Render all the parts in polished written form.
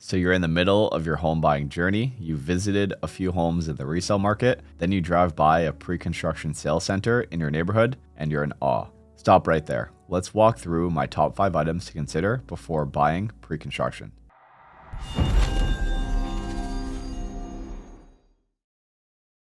So you're in the middle of your home buying journey, you visited a few homes in the resale market, then you drive by a pre-construction sales center in your neighborhood and you're in awe. Stop right there. Let's walk through my top 5 items to consider before buying pre-construction.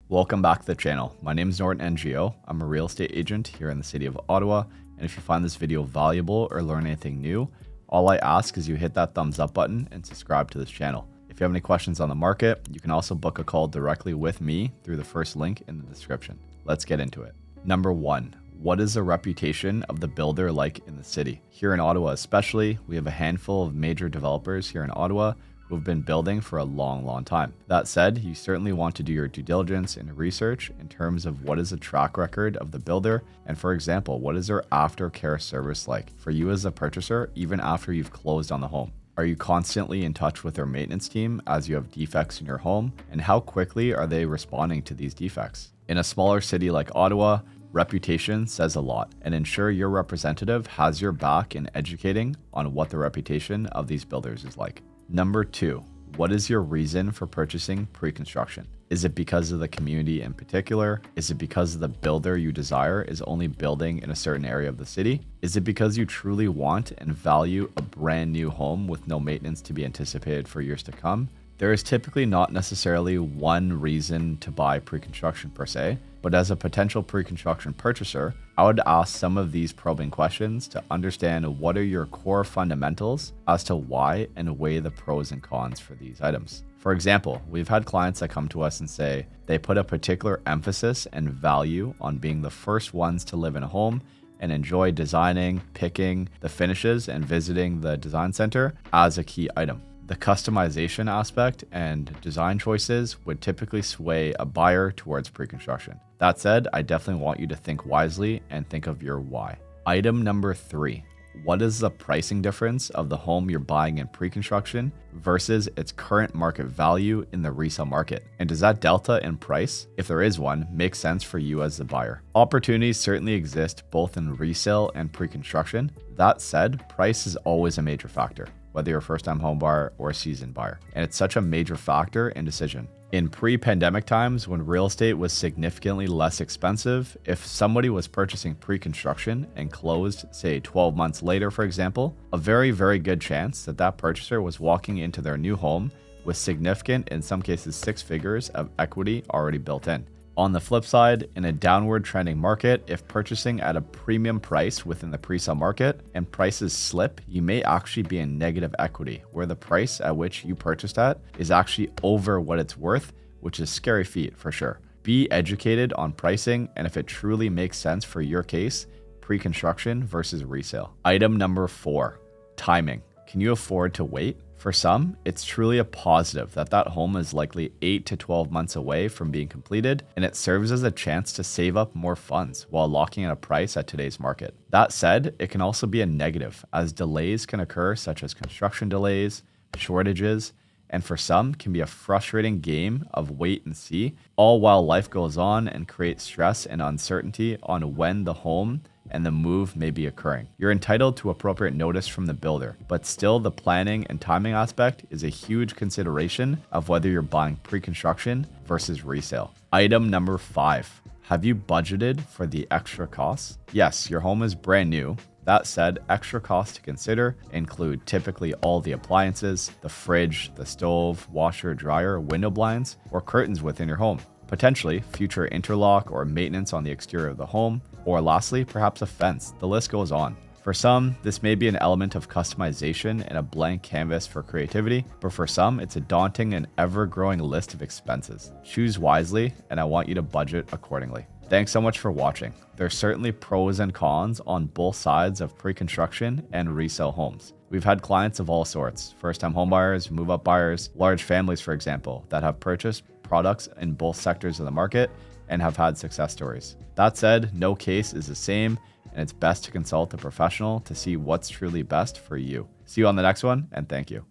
Welcome back to the channel. My name is Norton Ngo. I'm a real estate agent here in the city of Ottawa. And if you find this video valuable or learn anything new, all I ask is you hit that thumbs up button and subscribe to this channel. If you have any questions on the market, you can also book a call directly with me through the first link in the description. Let's get into it. Number 1. What is the reputation of the builder like in the city? Here in Ottawa especially, we have a handful of major developers here in Ottawa who have been building for a long time. That said, you certainly want to do your due diligence and research in terms of what is the track record of the builder, and for example, what is their aftercare service like for you as a purchaser even after you've closed on the home? Are you constantly in touch with their maintenance team as you have defects in your home, and how quickly are they responding to these defects? In a smaller city like Ottawa, reputation says a lot, and ensure your representative has your back in educating on what the reputation of these builders is like. Number 2, what is your reason for purchasing pre-construction? Is it because of the community in particular? Is it because the builder you desire is only building in a certain area of the city? Is it because you truly want and value a brand new home with no maintenance to be anticipated for years to come? There is typically not necessarily one reason to buy pre-construction per se, but as a potential pre-construction purchaser, I would ask some of these probing questions to understand what are your core fundamentals as to why and weigh the pros and cons for these items. For example, we've had clients that come to us and say they put a particular emphasis and value on being the first ones to live in a home and enjoy designing, picking the finishes, and visiting the design center as a key item. The customization aspect and design choices would typically sway a buyer towards pre-construction. That said, I definitely want you to think wisely and think of your why. Item number 3. What is the pricing difference of the home you're buying in pre-construction versus its current market value in the resale market? And does that delta in price, if there is one, make sense for you as the buyer? Opportunities certainly exist both in resale and pre-construction. That said, price is always a major factor, whether you're a first-time home buyer or a seasoned buyer. And it's such a major factor in decision. In pre-pandemic times, when real estate was significantly less expensive, if somebody was purchasing pre-construction and closed, say 12 months later, for example, a very good chance that that purchaser was walking into their new home with significant, in some cases 6 figures of equity already built in. On the flip side, in a downward trending market, if purchasing at a premium price within the pre-sale market and prices slip, you may actually be in negative equity, where the price at which you purchased at is actually over what it's worth, which is a scary feat for sure. Be educated on pricing and if it truly makes sense for your case, pre-construction versus resale. Item number 4, timing. Can you afford to wait? For some, it's truly a positive that that home is likely 8 to 12 months away from being completed, and it serves as a chance to save up more funds while locking in a price at today's market. That said, it can also be a negative, as delays can occur, such as construction delays, shortages, and for some can be a frustrating game of wait and see, all while life goes on and creates stress and uncertainty on when the home and the move may be occurring. You're entitled to appropriate notice from the builder, but still the planning and timing aspect is a huge consideration of whether you're buying pre-construction versus resale. Item number 5. Have you budgeted for the extra costs? Yes, your home is brand new. That said, extra costs to consider include typically all the appliances, the fridge, the stove, washer, dryer, window blinds, or curtains within your home. Potentially, future interlock or maintenance on the exterior of the home, or lastly, perhaps a fence. The list goes on. For some, this may be an element of customization and a blank canvas for creativity, but for some, it's a daunting and ever-growing list of expenses. Choose wisely, and I want you to budget accordingly. Thanks so much for watching. There's certainly pros and cons on both sides of pre-construction and resale homes. We've had clients of all sorts, first-time homebuyers, move-up buyers, large families, for example, that have purchased products in both sectors of the market and have had success stories. That said, no case is the same, and it's best to consult a professional to see what's truly best for you. See you on the next one, and thank you.